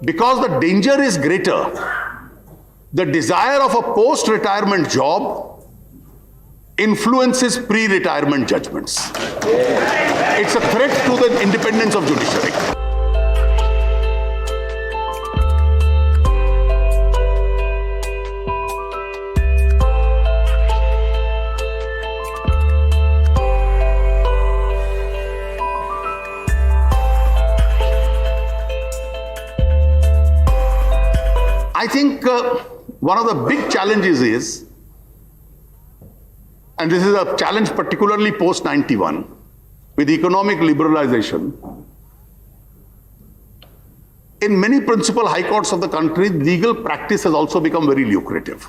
Because the danger is greater, the desire of a post-retirement job influences pre-retirement judgments. It's a threat to the independence of judiciary. I think one of the big challenges is, and this is a challenge particularly post-91, with economic liberalization, in many principal high courts of the country, legal practice has also become very lucrative.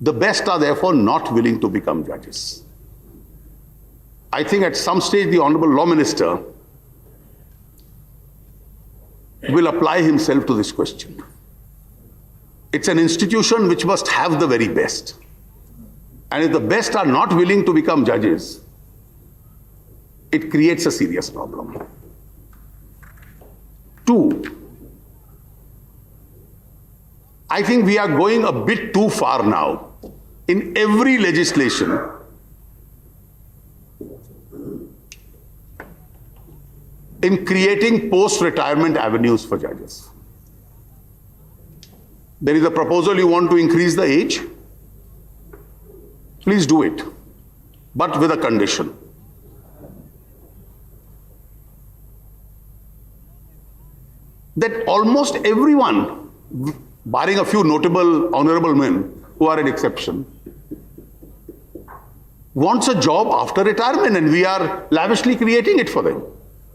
The best are therefore not willing to become judges. I think at some stage the Honorable Law Minister will apply himself to this question. It's an institution which must have the very best. And if the best are not willing to become judges, it creates a serious problem. Two, I think we are going a bit too far now. In every legislation, in creating post-retirement avenues for judges. There is a proposal you want to increase the age. Please do it, but with a condition. That almost everyone, barring a few notable honorable men who are an exception, wants a job after retirement, and we are lavishly creating it for them.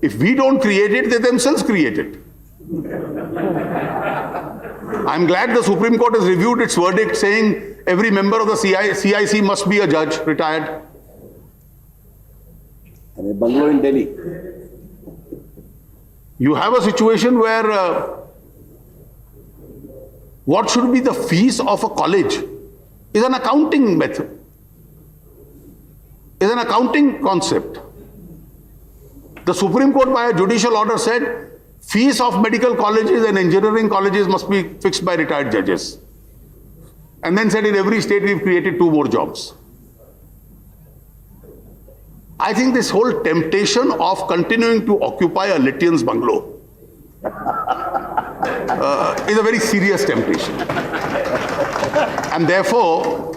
If we don't create it, they themselves create it. I'm glad the Supreme Court has reviewed its verdict saying every member of the CIC must be a judge, retired. And a bungalow in Delhi. You have a situation where what should be the fees of a college is an accounting method, is an accounting concept. The Supreme Court by a judicial order said fees of medical colleges and engineering colleges must be fixed by retired judges. And then said in every state we've created 2 more jobs. I think this whole temptation of continuing to occupy a Lithian's bungalow is a very serious temptation. And therefore,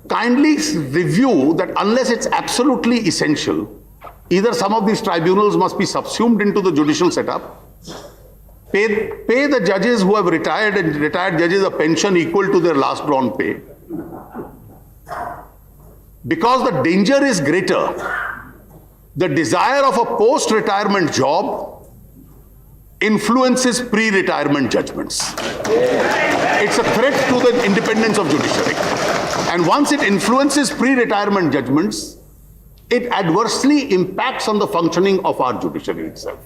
kindly review that unless it's absolutely essential, either some of these tribunals must be subsumed into the judicial setup, pay the judges who have retired and retired judges a pension equal to their last drawn pay. Because the danger is greater, the desire of a post-retirement job influences pre-retirement judgments. It's a threat to the independence of judiciary. And once it influences pre-retirement judgments, it adversely impacts on the functioning of our judiciary itself.